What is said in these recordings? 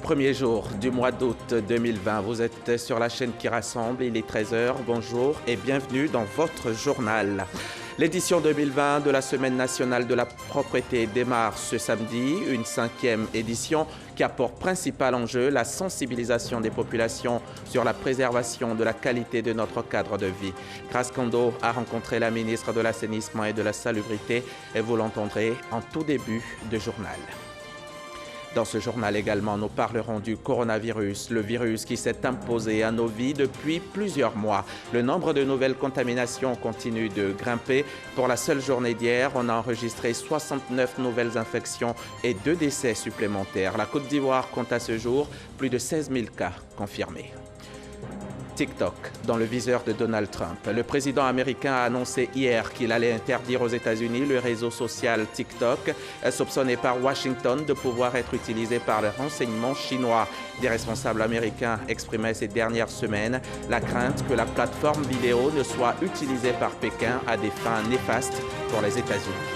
Premier jour du mois d'août 2020. Vous êtes sur la chaîne qui rassemble, il est 13 h. Bonjour et bienvenue dans votre journal. L'édition 2020 de la Semaine nationale de la propreté démarre ce samedi, une 5e édition qui a pour principal enjeu la sensibilisation des populations sur la préservation de la qualité de notre cadre de vie. Grace Kando a rencontré la ministre de l'Assainissement et de la Salubrité et vous l'entendrez en tout début de journal. Dans ce journal également, nous parlerons du coronavirus, le virus qui s'est imposé à nos vies depuis plusieurs mois. Le nombre de nouvelles contaminations continue de grimper. Pour la seule journée d'hier, on a enregistré 69 nouvelles infections et 2 décès supplémentaires. La Côte d'Ivoire compte à ce jour plus de 16 000 cas confirmés. TikTok dans le viseur de Donald Trump. Le président américain a annoncé hier qu'il allait interdire aux États-Unis le réseau social TikTok, soupçonné par Washington de pouvoir être utilisé par les renseignements chinois. Des responsables américains exprimaient ces dernières semaines la crainte que la plateforme vidéo ne soit utilisée par Pékin à des fins néfastes pour les États-Unis.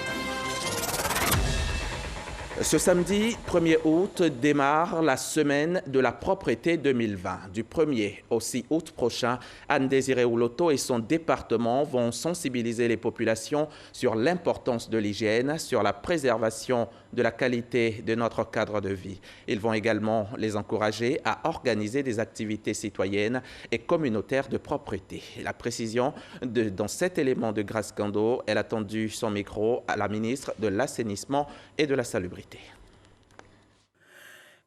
Ce samedi 1er août démarre la semaine de la propreté 2020. Du 1er au 6 août prochain, Anne-Désirée Ouloto et son département vont sensibiliser les populations sur l'importance de l'hygiène, sur la préservation de la qualité de notre cadre de vie. Ils vont également les encourager à organiser des activités citoyennes et communautaires de propreté. La précision dans cet élément de Grace Kando, elle a tendu son micro à la ministre de l'Assainissement et de la Salubrité.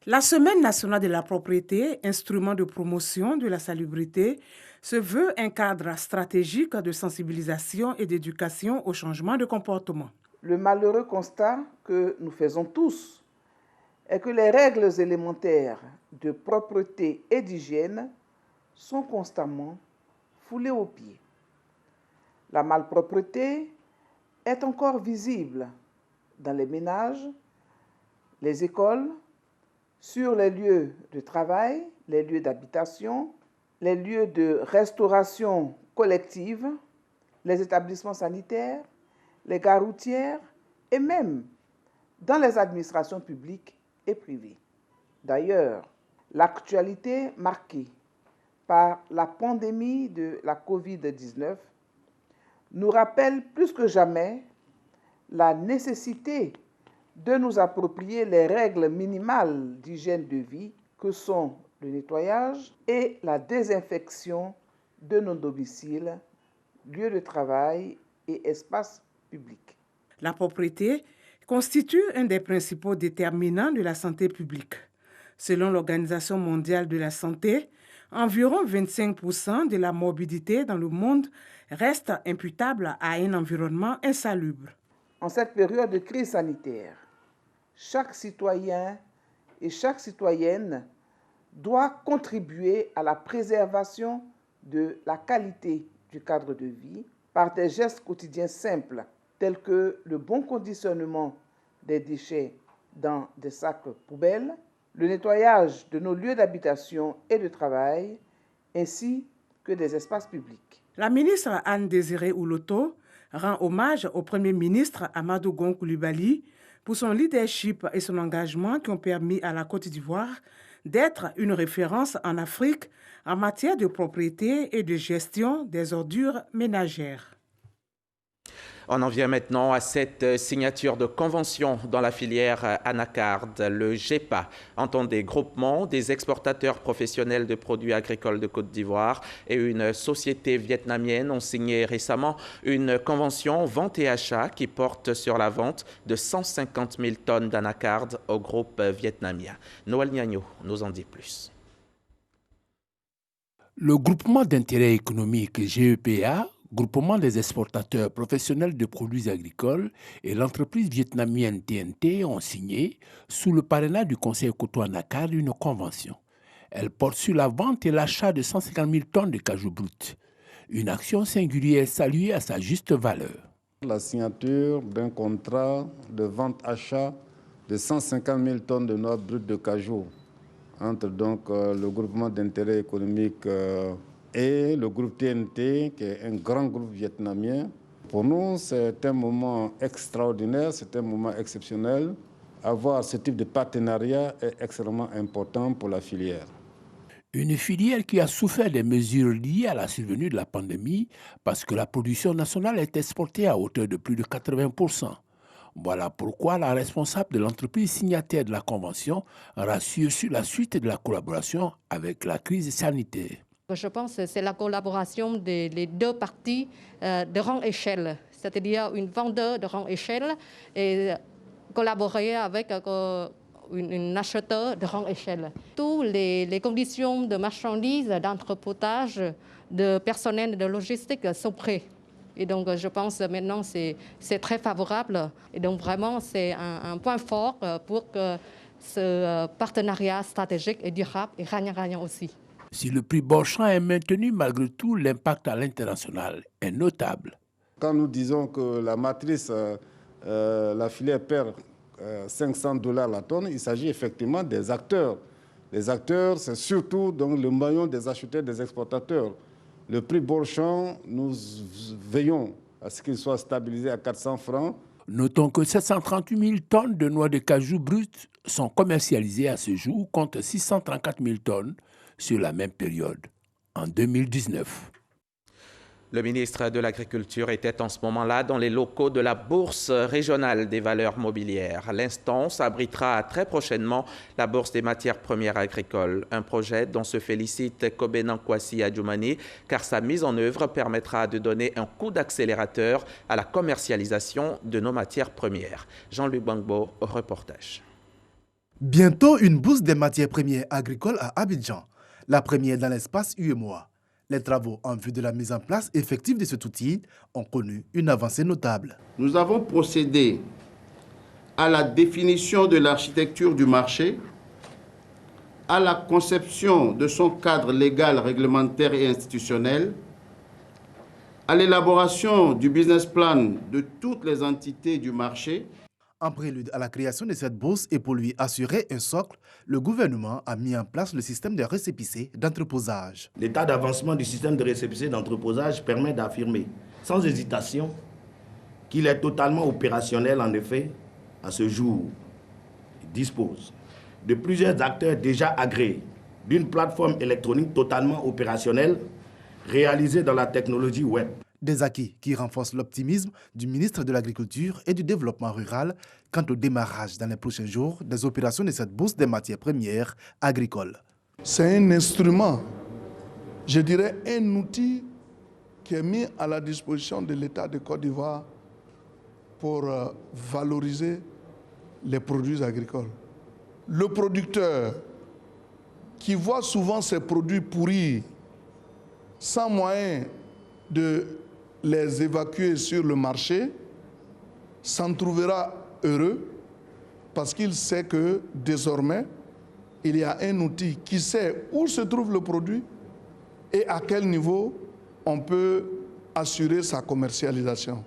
La Semaine nationale de la propreté, instrument de promotion de la salubrité, se veut un cadre stratégique de sensibilisation et d'éducation au changement de comportement. Le malheureux constat que nous faisons tous est que les règles élémentaires de propreté et d'hygiène sont constamment foulées aux pieds. La malpropreté est encore visible dans les ménages, les écoles, sur les lieux de travail, les lieux d'habitation, les lieux de restauration collective, les établissements sanitaires, les gares routières et même dans les administrations publiques et privées. D'ailleurs, l'actualité marquée par la pandémie de la COVID-19 nous rappelle plus que jamais la nécessité de nous approprier les règles minimales d'hygiène de vie que sont le nettoyage et la désinfection de nos domiciles, lieux de travail et espaces publics. La propreté constitue un des principaux déterminants de la santé publique. Selon l'Organisation mondiale de la santé, environ 25% de la morbidité dans le monde reste imputable à un environnement insalubre. En cette période de crise sanitaire, chaque citoyen et chaque citoyenne doit contribuer à la préservation de la qualité du cadre de vie par des gestes quotidiens simples tels que le bon conditionnement des déchets dans des sacs poubelles, le nettoyage de nos lieux d'habitation et de travail, ainsi que des espaces publics. La ministre Anne-Désirée Ouloto rend hommage au Premier ministre Amadou Gon Coulibaly pour son leadership et son engagement qui ont permis à la Côte d'Ivoire d'être une référence en Afrique en matière de propriété et de gestion des ordures ménagères. On en vient maintenant à cette signature de convention dans la filière anacarde. Le GEPA, entendez Groupement des exportateurs professionnels de produits agricoles de Côte d'Ivoire et une société vietnamienne ont signé récemment une convention vente et achat qui porte sur la vente de 150 000 tonnes d'anacarde au groupe vietnamien. Noël Niagno nous en dit plus. Le groupement d'intérêt économique GEPA, groupement des exportateurs professionnels de produits agricoles, et l'entreprise vietnamienne TNT ont signé, sous le parrainage du Conseil Cotonou-Anacarde, une convention. Elle porte sur la vente et l'achat de 150 000 tonnes de cajou brut. Une action singulière saluée à sa juste valeur. La signature d'un contrat de vente-achat de 150 000 tonnes de noix brutes de cajou entre donc le groupement d'intérêt économique et le groupe TNT, qui est un grand groupe vietnamien. Pour nous, c'est un moment extraordinaire, c'est un moment exceptionnel, avoir ce type de partenariat est extrêmement important pour la filière. Une filière qui a souffert des mesures liées à la survenue de la pandémie parce que la production nationale est exportée à hauteur de plus de 80%. Voilà pourquoi la responsable de l'entreprise signataire de la Convention rassure sur la suite de la collaboration avec la crise sanitaire. Je pense que c'est la collaboration des deux parties de grande échelle, c'est-à-dire une vendeur de grande échelle et collaborer avec un acheteur de grande échelle. Toutes les conditions de marchandises, d'entreposage, de personnel et de logistique sont prêtes. Et donc, je pense que maintenant, c'est très favorable. Et donc, vraiment, c'est un point fort pour que ce partenariat stratégique et durable et gagnant-gagnant aussi. Si le prix Bourchamp est maintenu, malgré tout, l'impact à l'international est notable. Quand nous disons que la matrice, la filière perd $500 la tonne, il s'agit effectivement des acteurs. Les acteurs, c'est surtout donc, le maillon des acheteurs, des exportateurs. Le prix Bourchamp, nous veillons à ce qu'il soit stabilisé à 400 francs. Notons que 738 000 tonnes de noix de cajou brutes sont commercialisées à ce jour, contre 634 000 tonnes sur la même période en 2019. Le ministre de l'Agriculture était en ce moment-là dans les locaux de la Bourse régionale des valeurs mobilières. L'instance abritera très prochainement la Bourse des matières premières agricoles, un projet dont se félicite Kobenan Kwasi Adjoumani, car sa mise en œuvre permettra de donner un coup d'accélérateur à la commercialisation de nos matières premières. Jean-Luc Bangbo, reportage. Bientôt une bourse des matières premières agricoles à Abidjan, la première dans l'espace UEMOA. Les travaux en vue de la mise en place effective de cet outil ont connu une avancée notable. Nous avons procédé à la définition de l'architecture du marché, à la conception de son cadre légal, réglementaire et institutionnel, à l'élaboration du business plan de toutes les entités du marché. En prélude à la création de cette bourse et pour lui assurer un socle, le gouvernement a mis en place le système de récépissé d'entreposage. L'état d'avancement du système de récépissé d'entreposage permet d'affirmer sans hésitation qu'il est totalement opérationnel. En effet, à ce jour, il dispose de plusieurs acteurs déjà agréés, d'une plateforme électronique totalement opérationnelle réalisée dans la technologie web. Des acquis qui renforcent l'optimisme du ministre de l'Agriculture et du Développement rural quant au démarrage dans les prochains jours des opérations de cette bourse des matières premières agricoles. C'est un instrument, je dirais un outil qui est mis à la disposition de l'État de Côte d'Ivoire pour valoriser les produits agricoles. Le producteur qui voit souvent ses produits pourrir sans moyen de les évacuer sur le marché, s'en trouvera heureux parce qu'il sait que désormais, il y a un outil qui sait où se trouve le produit et à quel niveau on peut assurer sa commercialisation.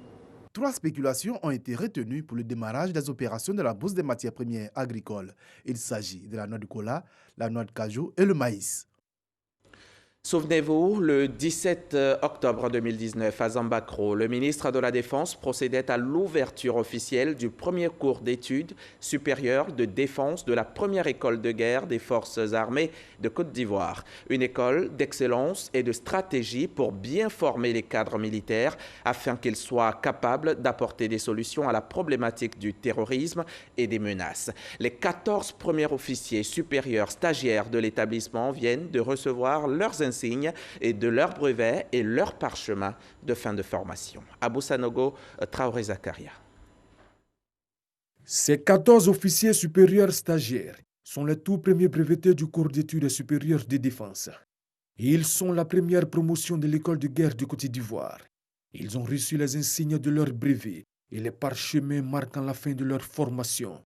3 spéculations ont été retenues pour le démarrage des opérations de la bourse des matières premières agricoles. Il s'agit de la noix de cola, la noix de cajou et le maïs. Souvenez-vous, le 17 octobre 2019, à Zambakro, le ministre de la Défense procédait à l'ouverture officielle du premier cours d'études supérieures de défense de la première école de guerre des forces armées de Côte d'Ivoire. Une école d'excellence et de stratégie pour bien former les cadres militaires afin qu'ils soient capables d'apporter des solutions à la problématique du terrorisme et des menaces. Les 14 premiers officiers supérieurs stagiaires de l'établissement viennent de recevoir leurs insignes et de leurs brevets et leurs parchemins de fin de formation. Abou Sanogo, Traoré Zakaria. Ces 14 officiers supérieurs stagiaires sont les tout premiers brevetés du cours d'études supérieures de défense. Ils sont la première promotion de l'école de guerre de Côte d'Ivoire. Ils ont reçu les insignes de leur brevet et les parchemins marquant la fin de leur formation.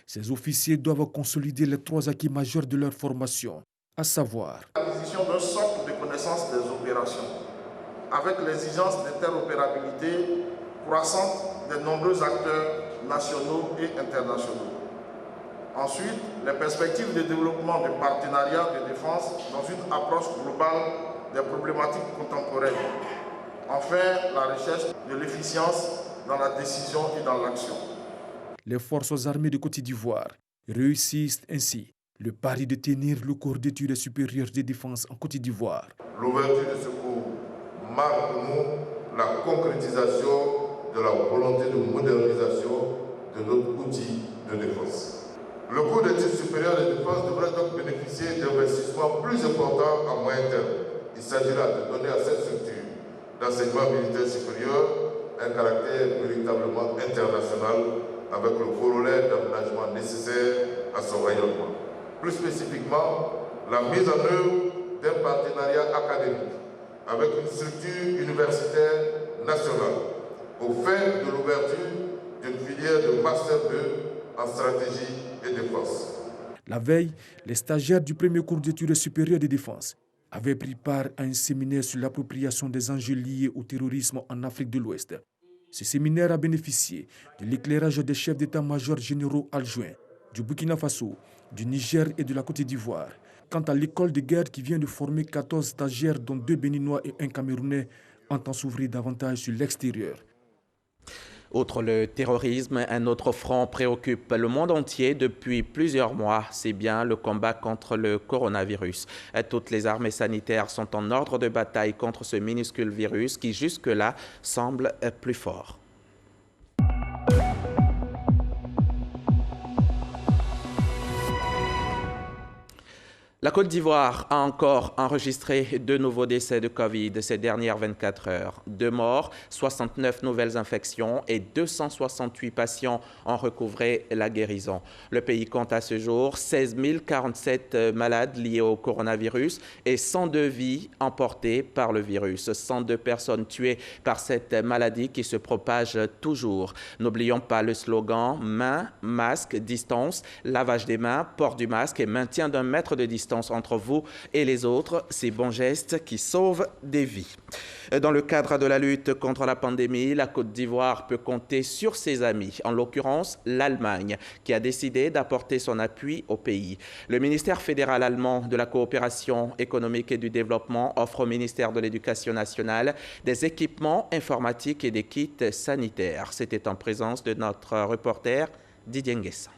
Ces officiers doivent consolider les 3 acquis majeurs de leur formation, à savoir l'acquisition d'un socle de connaissances des opérations, avec l'exigence d'interopérabilité croissante des nombreux acteurs nationaux et internationaux. Ensuite, les perspectives de développement de partenariats de défense dans une approche globale des problématiques contemporaines. Enfin, la recherche de l'efficience dans la décision et dans l'action. Les forces armées de Côte d'Ivoire réussissent ainsi le pari de tenir le corps d'études supérieures de défense en Côte d'Ivoire. L'ouverture de ce cours marque pour nous la concrétisation de la volonté de modernisation de notre outil de défense. Le cours d'études supérieures de défense devrait donc bénéficier d'investissements plus importants à moyen terme. Il s'agira de donner à cette structure d'enseignement militaire supérieur un caractère véritablement international avec le corollaire d'aménagement nécessaire à son rayonnement. Plus spécifiquement, la mise en œuvre d'un partenariat académique avec une structure universitaire nationale au fin de l'ouverture d'une filière de Master 2 en stratégie et défense. La veille, les stagiaires du premier cours d'études supérieures de défense avaient pris part à un séminaire sur l'appropriation des enjeux liés au terrorisme en Afrique de l'Ouest. Ce séminaire a bénéficié de l'éclairage des chefs d'état-major généraux adjoints du Burkina Faso, du Niger et de la Côte d'Ivoire. Quant à l'école de guerre qui vient de former 14 stagiaires, dont 2 Béninois et 1 Camerounais, entend s'ouvrir davantage sur l'extérieur. Outre le terrorisme, un autre front préoccupe le monde entier depuis plusieurs mois. C'est bien le combat contre le coronavirus. Toutes les armées sanitaires sont en ordre de bataille contre ce minuscule virus qui jusque-là semble plus fort. La Côte d'Ivoire a encore enregistré 2 nouveaux décès de Covid ces dernières 24 heures. 2 morts, 69 nouvelles infections et 268 patients ont recouvré la guérison. Le pays compte à ce jour 16 047 malades liés au coronavirus et 102 vies emportées par le virus. 102 personnes tuées par cette maladie qui se propage toujours. N'oublions pas le slogan « Main, masque, distance », lavage des mains, port du masque et maintien d'un mètre de distance entre vous et les autres, ces bons gestes qui sauvent des vies. Dans le cadre de la lutte contre la pandémie, la Côte d'Ivoire peut compter sur ses amis, en l'occurrence l'Allemagne, qui a décidé d'apporter son appui au pays. Le ministère fédéral allemand de la coopération économique et du développement offre au ministère de l'Éducation nationale des équipements informatiques et des kits sanitaires. C'était en présence de notre reporter Didier Nguessan.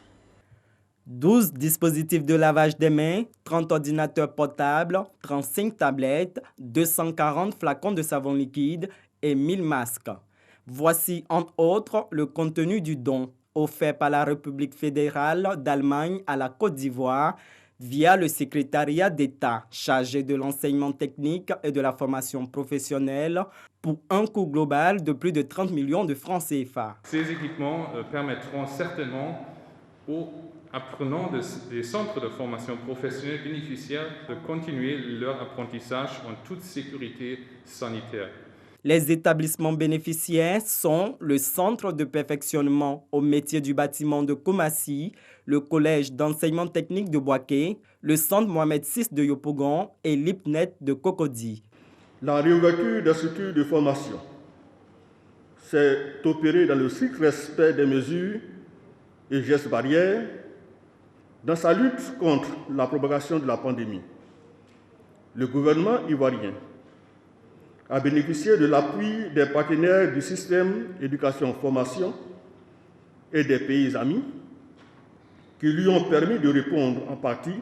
12 dispositifs de lavage des mains, 30 ordinateurs portables, 35 tablettes, 240 flacons de savon liquide et 1000 masques. Voici, entre autres, le contenu du don offert par la République fédérale d'Allemagne à la Côte d'Ivoire via le secrétariat d'État chargé de l'enseignement technique et de la formation professionnelle pour un coût global de plus de 30 millions de francs CFA. Ces équipements permettront certainement aux apprenants des centres de formation professionnelle bénéficiaires de continuer leur apprentissage en toute sécurité sanitaire. Les établissements bénéficiaires sont le Centre de perfectionnement au métier du bâtiment de Koumassi, le Collège d'enseignement technique de Boaké, le Centre Mohamed VI de Yopougon et l'IPNET de Cocody. La réouverture des structures de formation s'est opérée dans le strict respect des mesures et gestes barrières dans sa lutte contre la propagation de la pandémie. Le gouvernement ivoirien a bénéficié de l'appui des partenaires du système éducation-formation et des pays amis qui lui ont permis de répondre en partie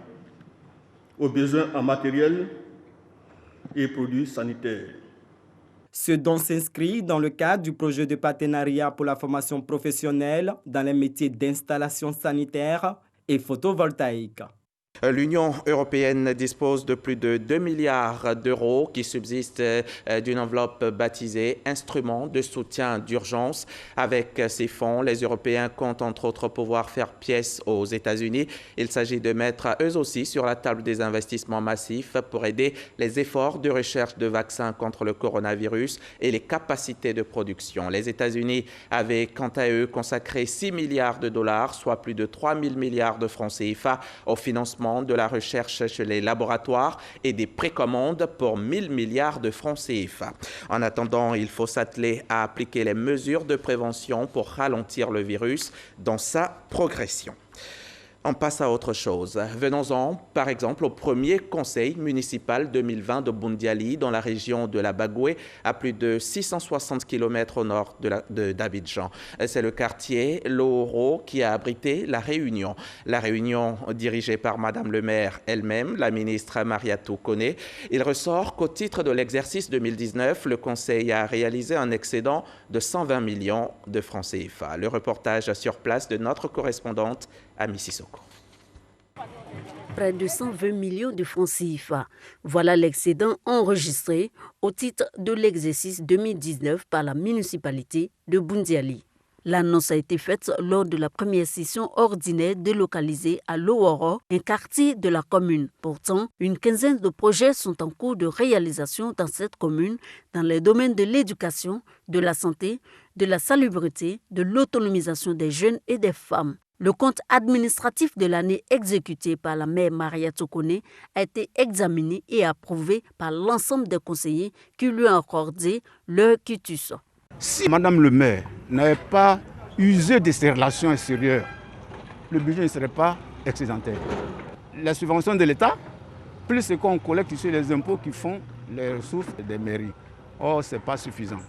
aux besoins en matériel et produits sanitaires. Ce don s'inscrit dans le cadre du projet de partenariat pour la formation professionnelle dans les métiers d'installation sanitaire et photovoltaïque. L'Union européenne dispose de plus de 2 milliards d'euros qui subsistent d'une enveloppe baptisée « Instrument de soutien d'urgence ». Avec ces fonds, les Européens comptent entre autres pouvoir faire pièce aux États-Unis. Il s'agit de mettre eux aussi sur la table des investissements massifs pour aider les efforts de recherche de vaccins contre le coronavirus et les capacités de production. Les États-Unis avaient quant à eux consacré 6 milliards de dollars, soit plus de 3 000 milliards de francs CFA au financement de la recherche chez les laboratoires et des précommandes pour 1 000 milliards de francs CFA. En attendant, il faut s'atteler à appliquer les mesures de prévention pour ralentir le virus dans sa progression. On passe à autre chose. Venons-en, par exemple, au premier conseil municipal 2020 de Boundiali, dans la région de la Bagoué, à plus de 660 km au nord d'Abidjan. C'est le quartier Loro qui a abrité la réunion. La réunion dirigée par Madame le maire elle-même, la ministre Mariatou Koné. Il ressort qu'au titre de l'exercice 2019, le conseil a réalisé un excédent de 120 millions de francs CFA. Le reportage sur place de notre correspondante à Mississauga. Près de 120 millions de francs CFA. Voilà l'excédent enregistré au titre de l'exercice 2019 par la municipalité de Boundiali. L'annonce a été faite lors de la première session ordinaire délocalisée à Loworo, un quartier de la commune. Pourtant, une quinzaine de projets sont en cours de réalisation dans cette commune dans les domaines de l'éducation, de la santé, de la salubrité, de l'autonomisation des jeunes et des femmes. Le compte administratif de l'année exécuté par la maire Mariatou Koné a été examiné et approuvé par l'ensemble des conseillers qui lui ont accordé leur quitus. Si Madame le maire n'avait pas usé de ses relations extérieures, le budget ne serait pas excédentaire. La subvention de l'État, plus ce qu'on collecte sur les impôts qui font les ressources des mairies. Or, ce n'est pas suffisant.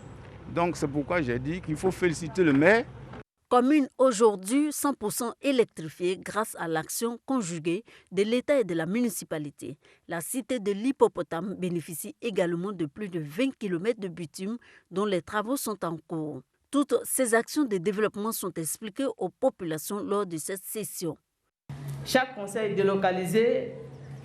Donc c'est pourquoi j'ai dit qu'il faut féliciter le maire. Commune aujourd'hui 100% électrifiée grâce à l'action conjuguée de l'État et de la municipalité. La cité de l'Hippopotame bénéficie également de plus de 20 km de bitume dont les travaux sont en cours. Toutes ces actions de développement sont expliquées aux populations lors de cette session. Chaque conseil délocalisé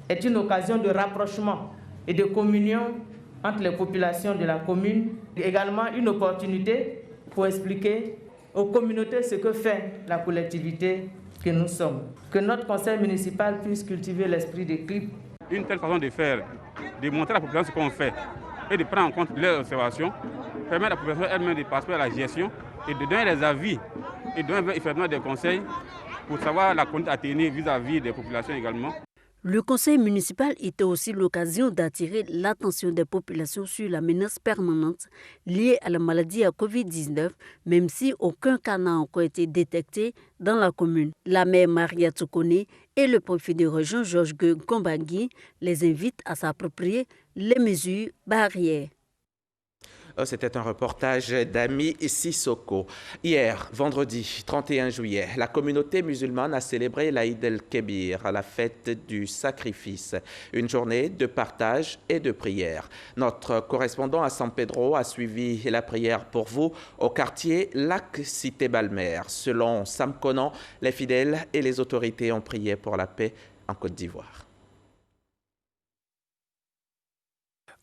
est une occasion de rapprochement et de communion entre les populations de la commune. Également une opportunité pour expliquer aux communautés ce que fait la collectivité que nous sommes. Que notre conseil municipal puisse cultiver l'esprit d'équipe. Une telle façon de faire, de montrer à la population ce qu'on fait et de prendre en compte leurs observations, permet à la population elle-même de participer à la gestion et de donner des avis et de donner effectivement des conseils pour savoir la conduite à tenir vis-à-vis des populations également. Le conseil municipal était aussi l'occasion d'attirer l'attention des populations sur la menace permanente liée à la maladie à Covid-19, même si aucun cas n'a encore été détecté dans la commune. La maire Mariatou Koné et le préfet de région Georges Gombagui les invitent à s'approprier les mesures barrières. C'était un reportage d'Ami Sissoko. Hier, vendredi 31 juillet, la communauté musulmane a célébré l'Aïd el-Kébir, la fête du sacrifice, une journée de partage et de prière. Notre correspondant à San Pedro a suivi la prière pour vous au quartier Lac Cité Balmer. Selon Sam Conan, les fidèles et les autorités ont prié pour la paix en Côte d'Ivoire.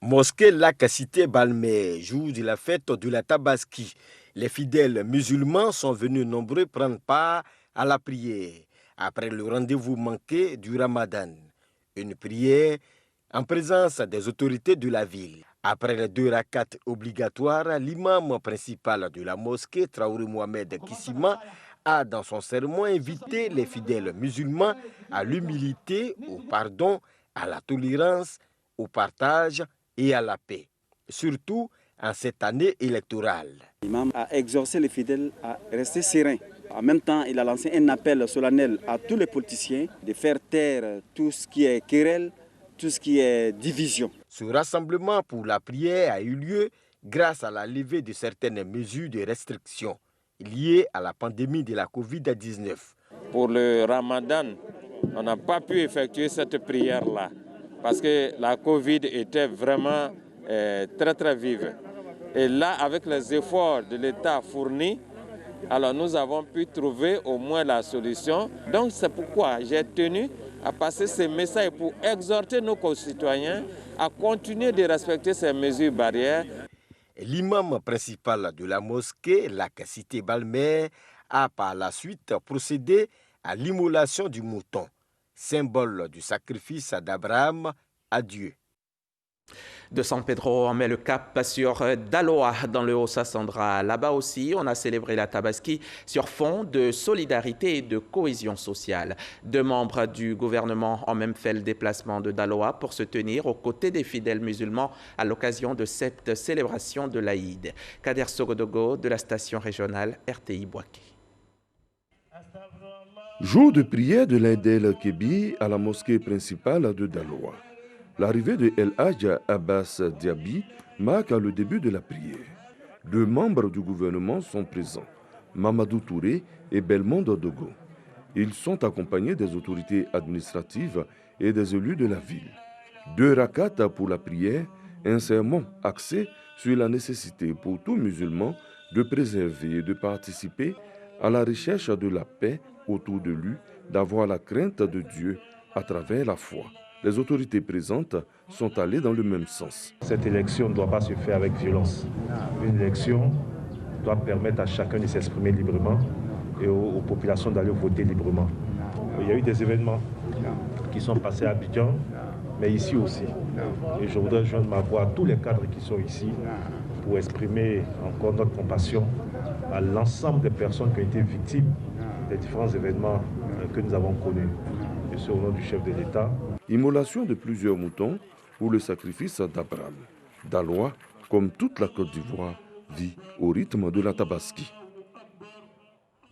Mosquée Lac Cité Balmer, jour de la fête de la Tabaski. Les fidèles musulmans sont venus nombreux prendre part à la prière après le rendez-vous manqué du Ramadan. Une prière en présence des autorités de la ville. Après les 2 rakats obligatoires, l'imam principal de la mosquée, Traoré Mohamed Kissima, a dans son sermon invité les fidèles musulmans à l'humilité, au pardon, à la tolérance, au partage et à la paix, surtout en cette année électorale. L'imam a exhorté les fidèles à rester sereins. En même temps, il a lancé un appel solennel à tous les politiciens de faire taire tout ce qui est querelle, tout ce qui est division. Ce rassemblement pour la prière a eu lieu grâce à la levée de certaines mesures de restriction liées à la pandémie de la Covid-19. Pour le Ramadan, on n'a pas pu effectuer cette prière-là, parce que la Covid était vraiment très vive. Et là, avec les efforts de l'État fournis, alors nous avons pu trouver au moins la solution. Donc c'est pourquoi j'ai tenu à passer ces messages pour exhorter nos concitoyens à continuer de respecter ces mesures barrières. L'imam principal de la mosquée, Lac Cité Balmer, a par la suite procédé à l'immolation du mouton, symbole du sacrifice d'Abraham à Dieu. De San Pedro, on met le cap sur Daloa dans le Haut-Sassandra. Là-bas aussi, on a célébré la Tabaski sur fond de solidarité et de cohésion sociale. 2 membres du gouvernement ont même fait le déplacement de Daloa pour se tenir aux côtés des fidèles musulmans à l'occasion de cette célébration de l'Aïd. Kader Sogodogo de la station régionale RTI Boaké. Jour de prière de l'Aïd el-Kébi à la mosquée principale de Daloa. L'arrivée de El Hadj Abbas Diaby marque le début de la prière. 2 membres du gouvernement sont présents, Mamadou Touré et Belmondo Dogo. Ils sont accompagnés des autorités administratives et des élus de la ville. 2 rakats pour la prière, un sermon axé sur la nécessité pour tout musulman de préserver et de participer à la recherche de la paix autour de lui, d'avoir la crainte de Dieu à travers la foi. Les autorités présentes sont allées dans le même sens. Cette élection ne doit pas se faire avec violence. Une élection doit permettre à chacun de s'exprimer librement et aux populations d'aller voter librement. Il y a eu des événements qui sont passés à Abidjan, mais ici aussi. Et je voudrais joindre ma voix à tous les cadres qui sont ici pour exprimer encore notre compassion à l'ensemble des personnes qui ont été victimes des différents événements que nous avons connus. Et c'est au nom du chef de l'État. Immolation de plusieurs moutons ou le sacrifice d'Abraham. Daloa, comme toute la Côte d'Ivoire, vit au rythme de la Tabaski.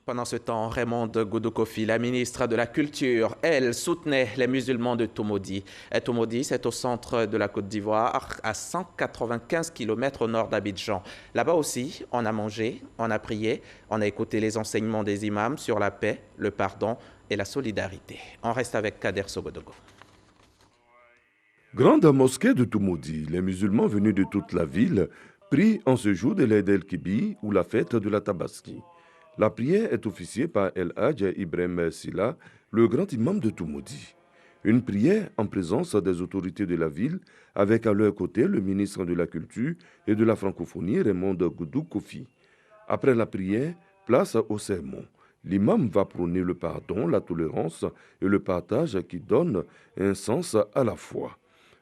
Pendant ce temps, Raymonde Goudou Kofi, la ministre de la Culture, elle soutenait les musulmans de Tomodi. Et Tomodi, c'est au centre de la Côte d'Ivoire, à 195 km au nord d'Abidjan. Là-bas aussi, on a mangé, on a prié, on a écouté les enseignements des imams sur la paix, le pardon et la solidarité. On reste avec Kader Sogodogo. Grande mosquée de Tomodi, les musulmans venus de toute la ville prient en ce jour de l'Aïd el-Kébi ou la fête de la Tabaski. La prière est officiée par El Hadj Ibrahim Silla, le grand imam de Tomodi. Une prière en présence des autorités de la ville, avec à leur côté le ministre de la Culture et de la Francophonie, Raymonde Goudou Kofi. Après la prière, place au sermon. L'imam va prôner le pardon, la tolérance et le partage qui donnent un sens à la foi.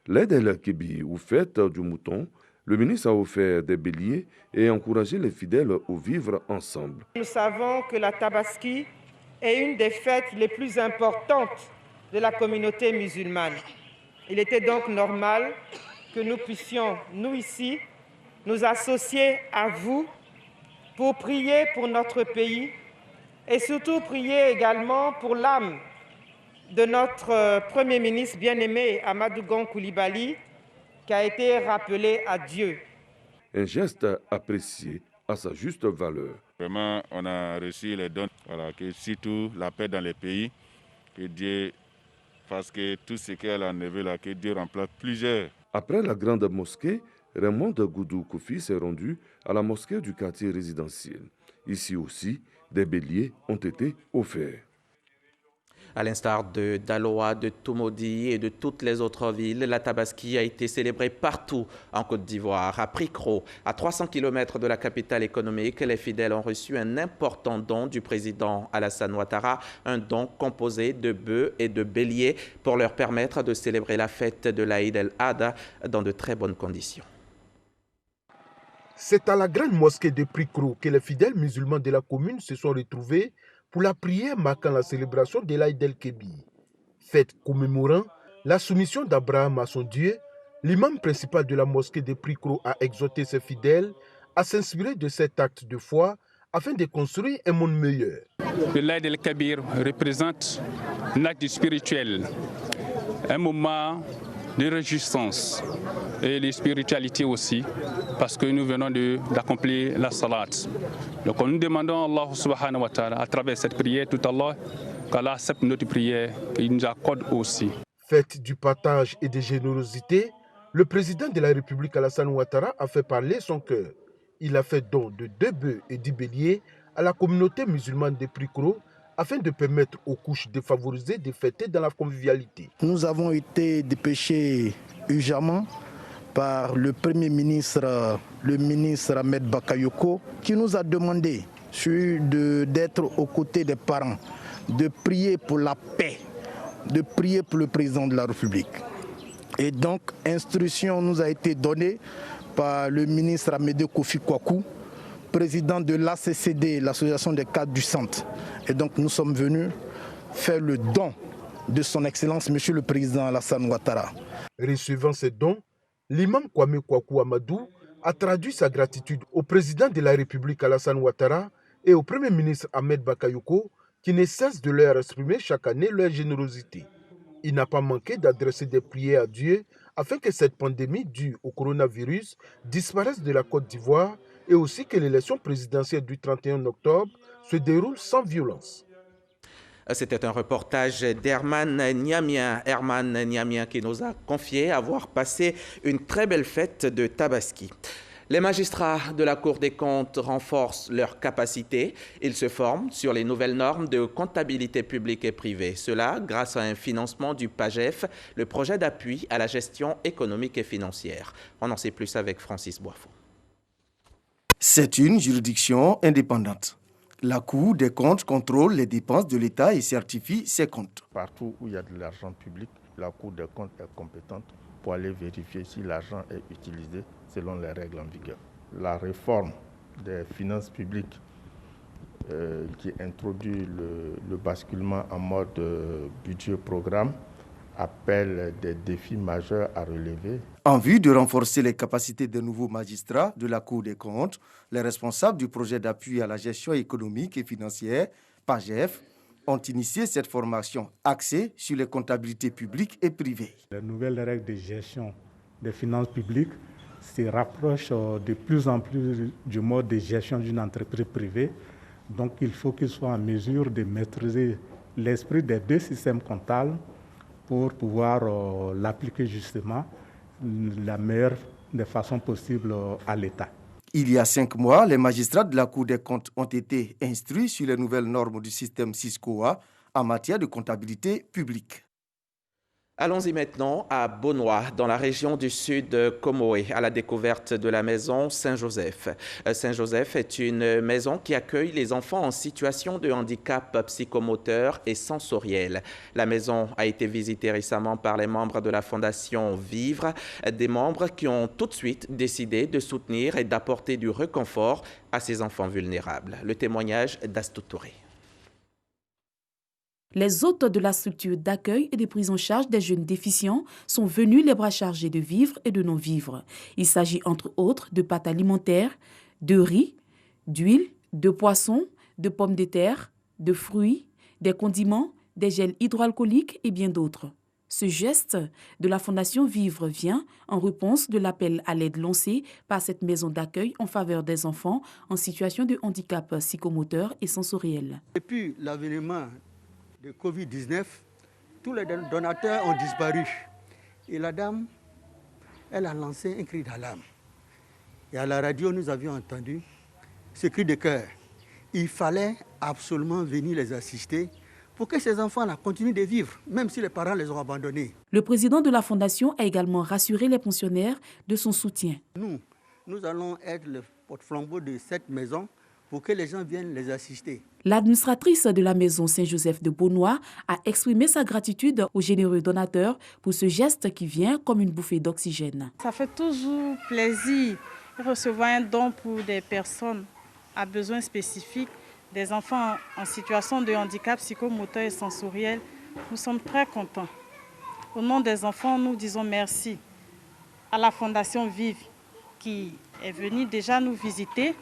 L'Aïd el-Kébi ou fête du mouton, le ministre a offert des béliers et encouragé les fidèles au vivre ensemble. Nous savons que la Tabaski est une des fêtes les plus importantes de la communauté musulmane. Il était donc normal que nous puissions, nous ici, nous associer à vous pour prier pour notre pays et surtout prier également pour l'âme de notre Premier ministre bien-aimé Amadou Gon Coulibaly, qui a été rappelé à Dieu. Un geste apprécié à sa juste valeur. Vraiment, on a reçu les dons, que surtout la paix dans les pays, que Dieu fasse que tout ce qu'elle en veut là, que Dieu remplace plusieurs. Après la grande mosquée, Raymonde Goudou Kofi s'est rendu à la mosquée du quartier résidentiel. Ici aussi, des béliers ont été offerts. À l'instar de Daloa, de Tomodi et de toutes les autres villes, la Tabaski a été célébrée partout en Côte d'Ivoire. À Pricro, à 300 km de la capitale économique, les fidèles ont reçu un important don du président Alassane Ouattara, un don composé de bœufs et de béliers pour leur permettre de célébrer la fête de l'Aïd el-Adha dans de très bonnes conditions. C'est à la grande mosquée de Pricro que les fidèles musulmans de la commune se sont retrouvés pour la prière marquant la célébration de l'Aïd el-Kébi. Fête commémorant la soumission d'Abraham à son Dieu, l'imam principal de la mosquée de Pricro a exhorté ses fidèles à s'inspirer de cet acte de foi afin de construire un monde meilleur. L'Aïd el-Kébi représente un acte spirituel, un moment de réjouissance et de spiritualité aussi, parce que nous venons d'accomplir la salat. Donc nous demandons à Allah subhanahu wa ta'ala, à travers cette prière tout à l'heure, qu'Allah accepte notre prière, qu'il nous accorde aussi. Fête du partage et de générosité, le président de la République Alassane Ouattara a fait parler son cœur. Il a fait don de 2 bœufs et 10 béliers à la communauté musulmane de Pricro, afin de permettre aux couches défavorisées de fêter dans la convivialité. Nous avons été dépêchés urgemment par le Premier ministre, le ministre Ahmed Bakayoko, qui nous a demandé d'être aux côtés des parents, de prier pour la paix, de prier pour le président de la République. Et donc, instruction nous a été donnée par le ministre Amédée Kofi Kwaku, président de l'ACCD, l'association des cadres du centre. Et donc nous sommes venus faire le don de son Excellence, Monsieur le Président Alassane Ouattara. Recevant ces dons, l'imam Kwame Kwaku Amadou a traduit sa gratitude au président de la République Alassane Ouattara et au Premier ministre Ahmed Bakayoko qui ne cessent de leur exprimer chaque année leur générosité. Il n'a pas manqué d'adresser des prières à Dieu afin que cette pandémie due au coronavirus disparaisse de la Côte d'Ivoire et aussi que l'élection présidentielle du 31 octobre se déroule sans violence. C'était un reportage d'Herman Niamien qui nous a confié avoir passé une très belle fête de Tabaski. Les magistrats de la Cour des comptes renforcent leurs capacités. Ils se forment sur les nouvelles normes de comptabilité publique et privée. Cela grâce à un financement du PAGEF, le projet d'appui à la gestion économique et financière. On en sait plus avec Francis Boifo. C'est une juridiction indépendante. La Cour des comptes contrôle les dépenses de l'État et certifie ses comptes. Partout où il y a de l'argent public, la Cour des comptes est compétente pour aller vérifier si l'argent est utilisé selon les règles en vigueur. La réforme des finances publiques qui introduit le basculement en mode budget-programme appelle des défis majeurs à relever. En vue de renforcer les capacités des nouveaux magistrats de la Cour des comptes, les responsables du projet d'appui à la gestion économique et financière, PAGEF, ont initié cette formation axée sur les comptabilités publiques et privées. Les nouvelles règles de gestion des finances publiques se rapprochent de plus en plus du mode de gestion d'une entreprise privée. Donc il faut qu'ils soient en mesure de maîtriser l'esprit des deux systèmes comptables pour pouvoir l'appliquer justement la meilleure des façons possibles à l'État. Il y a 5 mois, les magistrats de la Cour des comptes ont été instruits sur les nouvelles normes du système SISCOA en matière de comptabilité publique. Allons-y maintenant à Bonois, dans la région du sud Comoé, à la découverte de la maison Saint-Joseph. Saint-Joseph est une maison qui accueille les enfants en situation de handicap psychomoteur et sensoriel. La maison a été visitée récemment par les membres de la Fondation Vivre, des membres qui ont tout de suite décidé de soutenir et d'apporter du réconfort à ces enfants vulnérables. Le témoignage d'Astou Touré. Les hôtes de la structure d'accueil et de prise en charge des jeunes déficients sont venus les bras chargés de vivres et de non-vivres. Il s'agit entre autres de pâtes alimentaires, de riz, d'huile, de poissons, de pommes de terre, de fruits, des condiments, des gels hydroalcooliques et bien d'autres. Ce geste de la Fondation Vivre vient en réponse de l'appel à l'aide lancé par cette maison d'accueil en faveur des enfants en situation de handicap psychomoteur et sensoriel. Depuis l'avènement de Covid-19, tous les donateurs ont disparu. Et la dame, elle a lancé un cri d'alarme. Et à la radio, nous avions entendu ce cri de cœur. Il fallait absolument venir les assister pour que ces enfants-là continuent de vivre, même si les parents les ont abandonnés. Le président de la Fondation a également rassuré les pensionnaires de son soutien. Nous allons être le porte-flambeau de cette maison pour que les gens viennent les assister. L'administratrice de la maison Saint-Joseph de Bonois a exprimé sa gratitude aux généreux donateurs pour ce geste qui vient comme une bouffée d'oxygène. Ça fait toujours plaisir de recevoir un don pour des personnes à besoins spécifiques, des enfants en situation de handicap psychomoteur et sensoriel. Nous sommes très contents. Au nom des enfants, nous disons merci à la Fondation Vive qui est venue déjà nous visiter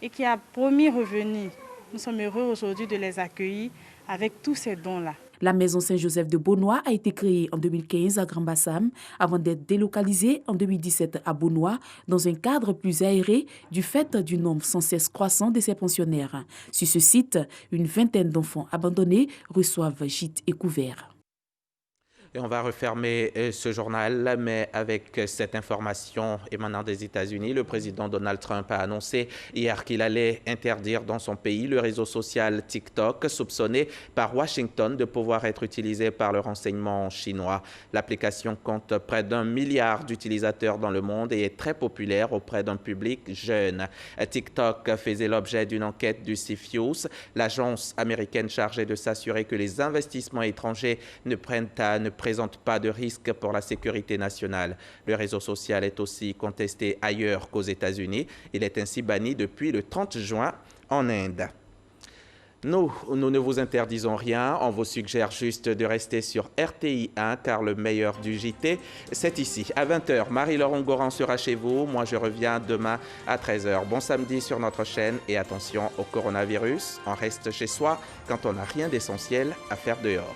et qui a promis revenir. Nous sommes heureux aujourd'hui de les accueillir avec tous ces dons-là. La maison Saint-Joseph de Bonois a été créée en 2015 à Grand-Bassam avant d'être délocalisée en 2017 à Bonois dans un cadre plus aéré du fait du nombre sans cesse croissant de ses pensionnaires. Sur ce site, une vingtaine d'enfants abandonnés reçoivent gîtes et couverts. Et on va refermer ce journal, mais avec cette information émanant des États-Unis, le président Donald Trump a annoncé hier qu'il allait interdire dans son pays le réseau social TikTok, soupçonné par Washington de pouvoir être utilisé par le renseignement chinois. L'application compte près d'1 milliard d'utilisateurs dans le monde et est très populaire auprès d'un public jeune. TikTok faisait l'objet d'une enquête du CFIUS, l'agence américaine chargée de s'assurer que les investissements étrangers ne présente pas de risque pour la sécurité nationale. Le réseau social est aussi contesté ailleurs qu'aux États-Unis. Il est ainsi banni depuis le 30 juin en Inde. Nous ne vous interdisons rien, on vous suggère juste de rester sur RTI 1 car le meilleur du JT, c'est ici. À 20h, Marie-Laure Goran sera chez vous, moi je reviens demain à 13h. Bon samedi sur notre chaîne et attention au coronavirus, on reste chez soi quand on n'a rien d'essentiel à faire dehors.